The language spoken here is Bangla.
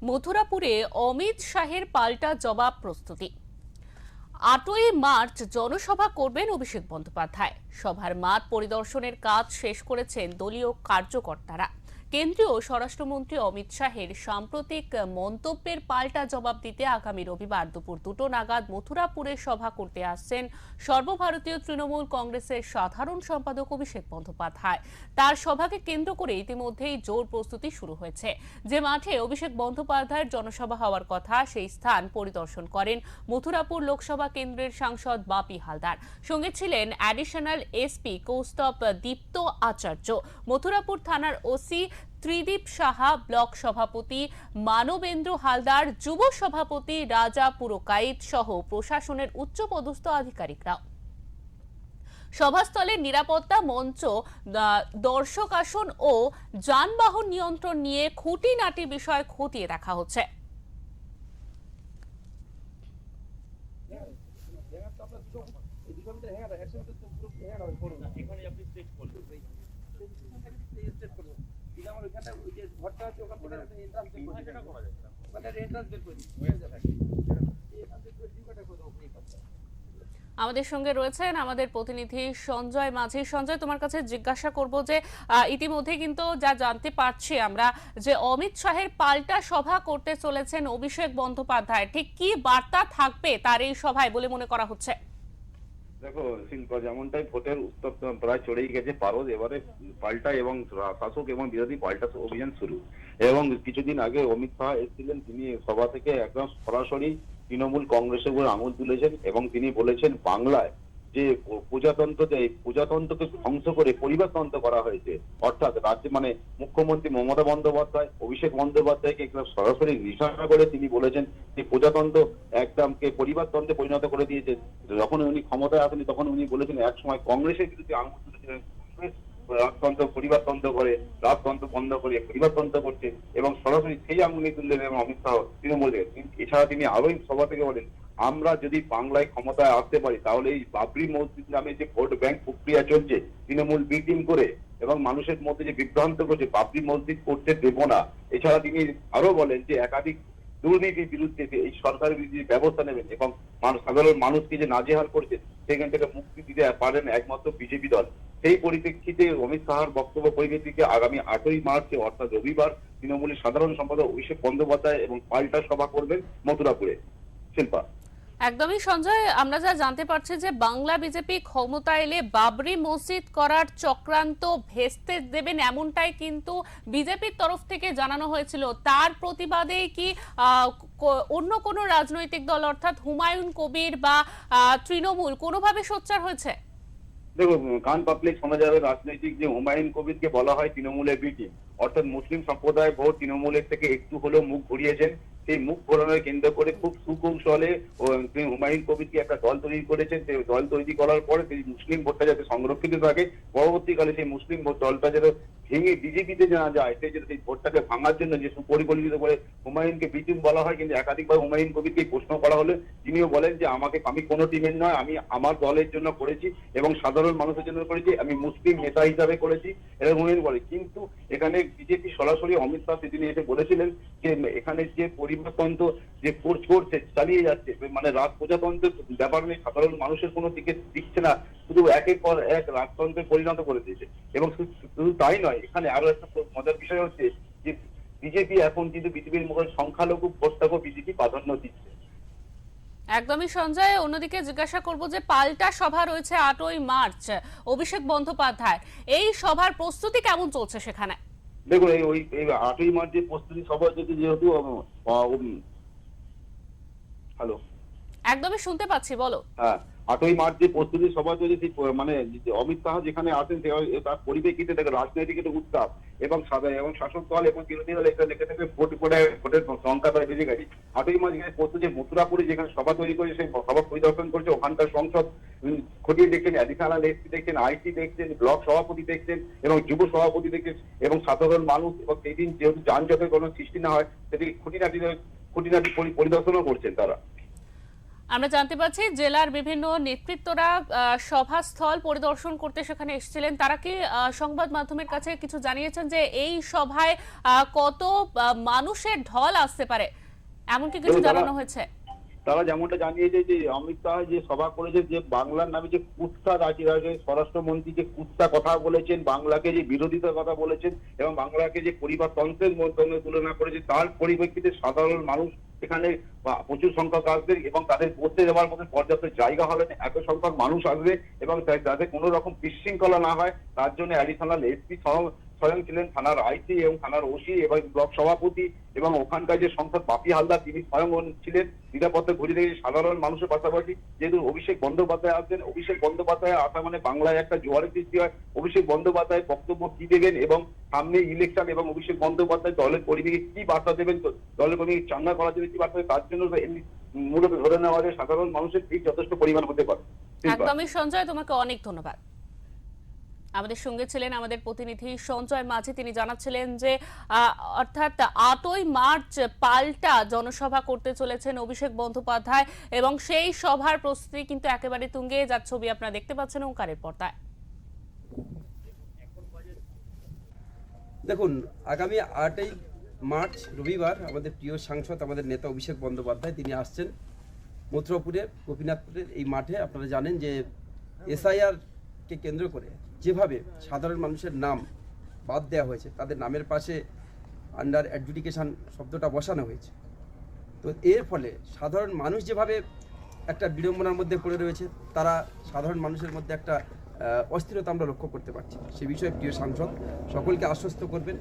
মথুরাপুরে অমিত শাহের পাল্টা জবাব প্রস্তুতি। 8ই মার্চ জনসভা করবেন অভিষেক বন্দ্যোপাধ্যায়। সভার মাঠ পরিদর্শনের কাজ শেষ করেছেন দলীয় কার্যকর্তারা। কেন্দ্রীয় স্বরাষ্ট্রমন্ত্রী অমিত শাহের সাম্প্রতিক মন্তব্যের পাল্টা জবাব দিতে আগামী রবিবার দুপুর 2টো নাগাদ মথুরাপুরে সভা করতে আসছেন সর্বভারতীয় তৃণমূল কংগ্রেসের সাধারণ সম্পাদক অভিষেক বন্দ্যোপাধ্যায়। তার সভাকে কেন্দ্র করে ইতিমধ্যেই জোর প্রস্তুতি শুরু হয়েছে। যে মাঠে অভিষেক বন্দ্যোপাধ্যায়ের জনসভা হওয়ার কথা, সেই স্থান পরিদর্শন করেন মথুরাপুর লোকসভা কেন্দ্রের সাংসদ বাপি হালদার। সঙ্গে ছিলেন অ্যাডিশনাল এসপি কৌস্তব দীপ্ত আচার্য, মথুরাপুর থানার ওসি ত্রিদীপ সাহা, ব্লক সভাপতি মানবেন্দ্র হালদার, যুব সভাপতি রাজা পুরকাইত সহ প্রশাসনের উচ্চপদস্থ আধিকারিকরা। সভাস্থলে নিরাপত্তা, মঞ্চ, দর্শক আসন ও যানবাহন নিয়ন্ত্রণ নিয়ে খুঁটিনাটি বিষয় খতিয়ে দেখা হচ্ছে। আমাদের সঙ্গে রয়েছেন আমাদের প্রতিনিধি সঞ্জয় মাঝি। সঞ্জয়, তোমার কাছে জিজ্ঞাসা করব যে ইতিমধ্যে কিন্তু যা জানতে পারছি আমরা যে অমিত শাহের পাল্টা সভা করতে চলেছেন অভিষেক বন্দ্যোপাধ্যায়, ঠিক কি বার্তা থাকবে তার এই সভায় বলে মনে করা হচ্ছে? দেখো শিল্পা, যেমনটাই ভোটের উত্তর প্রায় চলেই গেছে পারদ, এবারে পাল্টা এবং শাসক এবং বিরোধী পাল্টা অভিযান শুরু। এবং কিছুদিন আগে অমিত শাহ এসেছিলেন, তিনি সভা থেকে একদম সরাসরি তৃণমূল কংগ্রেসের উপর আঙুল তুলেছেন এবং তিনি বলেছেন বাংলায় যে প্রজাতন্ত্রকে ধ্বংস করে পরিবারতন্ত্র করা হয়েছে, অর্থাৎ রাজ্যে মানে মুখ্যমন্ত্রী মমতা বন্দ্যোপাধ্যায় অভিষেক বন্দ্যোপাধ্যায়কে একদম সরাসরি নিশানা করে তিনি বলেছেন যে প্রজাতন্ত্র একদমকে পরিবারতন্ত্রে পরিণত করে দিয়েছে। যখন উনি ক্ষমতায় আসেনি তখন উনি বলেছেন একসময় কংগ্রেসের বিরুদ্ধে আঙুল তুলেছিলেন, রাজতন্ত্র পরিবারতন্ত্র করে, রাজতন্ত্র বন্ধ করে পরিবারতন্ত্র করছে এবং সরাসরি সেই আঙুলি তুললেন এবং অমিত শাহ তৃণমূলের। এছাড়া তিনি আরোই সভা থেকে বলেন আমরা যদি বাংলায় ক্ষমতায় আসতে পারি তাহলে এই বাবরি মসজিদ নামে যে ভোট ব্যাংক প্রক্রিয়া চলছে তৃণমূল বিটিং করে এবং মানুষের মধ্যে যে বিভ্রান্ত করছে বাবরি মসজিদ করতে দেব না। এছাড়া তিনি আরো বলেন যে একাধিক দুর্নীতির বিরুদ্ধে এই সরকারের বিরুদ্ধে ব্যবস্থা নেবেন এবং সাধারণ মানুষকে যে নাজেহাল করছে সেখান থেকে মুক্তি দিতে পারেন একমাত্র বিজেপি দল। সেই পরিপ্রেক্ষিতে অমিত শাহর বক্তব্য পরিপ্রেক্ষিতে আগামী 8ই মার্চ অর্থাৎ রবিবার তৃণমূলের সাধারণ সম্পাদক অভিষেক বন্দ্যোপাধ্যায় এবং পাল্টা সভা করবেন মথুরাপুরে। শিল্পা, একদমই সঞ্জয়, আমরা যা জানতে পারছি যে বাংলা বিজেপি ক্ষমতা এলে বাবরি মসজিদ করার চক্রান্ত ভেস্তে দেবেন, এমনটাই কিন্তু বিজেপির তরফ থেকে জানানো হয়েছিল। তার প্রতিবাদেই কি অন্য কোনো রাজনৈতিক দল অর্থাৎ হুমায়ুন কবির বা তৃণমূল কোনোভাবে সোচ্চার হয়েছে? দেখো, কান পাবলিক শোনা যাবে রাজনৈতিক যে হুমায়ুন কবিরকে বলা হয় তৃণমূলের বিটি, অর্থাৎ মুসলিম সম্প্রদায় ভোট তৃণমূলের থেকে একটু হলেও মুখ ঘুরিয়েছেন। সেই মুখ ঘোরানোর কেন্দ্র করে খুব সুকৌশলে হুমায়ুন কবিরকে একটা দল তৈরি করেছেন। সেই দল তৈরি করার পরে সেই মুসলিম ভোটটা যাতে সংরক্ষিত থাকে, পরবর্তীকালে সেই মুসলিম ভোট দলটা যাতে ভেঙে বিজেপিতে জানা যায় সেই জন্য সেই ভোটটাকে ভাঙার জন্য যে সুপরিকল্পিত করে হুমায়ুনকে বিটিম বলা হয়। কিন্তু একাধিকবার হুমায়ুন কবিরকে প্রশ্ন করা হলে তিনিও বলেন যে আমি কোনো টিমের নয়, আমি আমার দলের জন্য করেছি এবং সাধারণ মানুষের জন্য করেছি, আমি মুসলিম নেতা হিসাবে করেছি এরকম বলে। কিন্তু এখানে বিজেপি সরাসরি অমিত শাহ সেদিন এসে বলেছিলেন যে এখানে যে পরিবারতন্ত্র যে কোর্স করছে চালিয়ে যাচ্ছে, মানে প্রজাতন্ত্রের ব্যাপার নিয়ে সাধারণ মানুষের কোনো দিকে দিচ্ছে না, শুধু একের পর এক রাজতন্ত্রে পরিণত করে দিয়েছে। এবং শুধু তাই নয়, এখানে আরো একটা মজার বিষয় হচ্ছে যে বিজেপি এখন কিন্তু পৃথিবীর মুখে সংখ্যালঘু ভোটটাকেও বিজেপি প্রাধান্য দিচ্ছে। একদমই সঞ্জয়, অন্যদিকে জিজ্ঞাসা করব যে পাল্টা সভা রয়েছে 8ই মার্চ অভিষেক বন্দ্যোপাধ্যায়, এই সভার প্রস্তুতি কেমন চলছে সেখানে? দেখুন, এই 8ই মার্চ যে প্রস্তুতি সভা যদি যেহেতু হ্যালো একদমই শুনতে পাচ্ছি, বলো। হ্যাঁ, 8ই মার্চ যে প্রস্তুতি সভা চলছে মানে অমিত শাহ যেখানে আসেন তার পরিপ্রেক্ষিতে দেখে রাজনৈতিক একটা উত্তাপ এবং শাসক দল এবং বিরোধী দল এটা লেগে থেকে ভোটের সংখ্যা প্রায় বেড়ে গেছে। 8ই মার্চ এখানে প্রস্তুতি মথুরাপুরে যেখানে সভা তৈরি করে সেই সভা পরিদর্শন করছে, ওখানকার সংসদ খতিয়ে দেখছেন, অ্যাডিশনাল এসপি দেখছেন, আইসি দেখছেন, ব্লক সভাপতি দেখছেন এবং যুব সভাপতি দেখছেন এবং সাধারণ মানুষ এবং সেই দিন যেহেতু যানজটের কোনো সৃষ্টি না হয় সেদিকে খুঁটিনাটি পরিদর্শনও করছেন তারা। আমরা জানতে পারছি জেলার বিভিন্ন নেতৃত্বরা সভাস্থল পরিদর্শন করতে সেখানে এসেছিলেন। তারা কি সংবাদ মাধ্যমের কাছে কিছু জানিয়েছেন যে এই সভায় কত মানুষের ঢল আসতে পারে, এমনকি কিছু জানানো হয়েছে? তারা যেমনটা জানিয়েছে যে অমিত শাহ যে সভা করেছে, যে বাংলার নামে যে কুৎসা রাজ্যের স্বরাষ্ট্রমন্ত্রী যে কুৎসা কথা বলেছেন, বাংলাকে যে বিরোধিতার কথা বলেছেন এবং বাংলাকে যে পরিবারতন্ত্রের মধ্যে তুলনা করেছে, তার পরিপ্রেক্ষিতে সাধারণ মানুষ এখানে প্রচুর সংখ্যক আসবে এবং তাদের বসতে যাওয়ার মতো পর্যাপ্ত জায়গা হবে না, এত সংখ্যক মানুষ আসবে এবং যাতে কোনো রকম বিশৃঙ্খলা না হয় তার জন্য অ্যাডিশনাল এসপি স্বয়ং ছিলেন, থানার আইসি এবং থানার ওসি এবং ব্লক সভাপতি এবং ওখানকার যে সংসদ বাপি হালদার তিনি স্বয়ং ছিলেন নিরাপত্তা ঘুরে দেখে সাধারণ মানুষের পাশাপাশি। যেহেতু অভিষেক বন্দ্যোপাধ্যায় আসবেন, অভিষেক বন্দ্যোপাধ্যায় আসা মানে বাংলায় একটা জোয়ারের সৃষ্টি হয়। অভিষেক বন্দ্যোপাধ্যায় বক্তব্য কি দেবেন এবং সামনে ইলেকশন এবং অভিষেক বন্দ্যোপাধ্যায় দলের কর্মীকে কি বার্তা দেবেন, দলের কর্মীকে চাঙ্গা করার জন্য কি বার্তা দেবেন, তার জন্য মূলত ধরে নেওয়া যায় সাধারণ মানুষের ভিড় যথেষ্ট পরিমাণ হতে পারে। একদমই সঞ্জয়, তোমাকে অনেক ধন্যবাদ। আমাদের সঙ্গে ছিলেন আমাদের প্রতিনিধি সঞ্জয় মাঝি। তিনি জানাচ্ছিলেন যে অর্থাৎ 8ই মার্চ পাল্টা জনসভা করতে চলেছেন অভিষেক বন্দ্যোপাধ্যায় এবং সেই সভার প্রস্তুতি কিন্তু একেবারে তুঙ্গে, যার ছবি আপনারা দেখতে পাচ্ছেন ওঙ্কারের পর্দায়। দেখুন, আগামী 8ই মার্চ রবিবার আমাদের প্রিয় সাংসদ, আমাদের নেতা অভিষেক বন্দ্যোপাধ্যায় তিনি আসছেন মথুরাপুরের গোপীনাথপুরের এই মাঠে। আপনারা জানেন যে এসআইআরকে কেন্দ্র করে যেভাবে সাধারণ মানুষের নাম বাদ দেওয়া হয়েছে, তাদের নামের পাশে আন্ডার অ্যাডজুডিকেশন শব্দটা বসানো হয়েছে, তো এর ফলে সাধারণ মানুষ যেভাবে একটা বিড়ম্বনার মধ্যে পড়ে রয়েছে, তারা সাধারণ মানুষের মধ্যে একটা অস্থিরতা আমরা লক্ষ্য করতে পারছি। সে বিষয়ে প্রিয় সাংসদ সকলকে আশ্বস্ত করবেন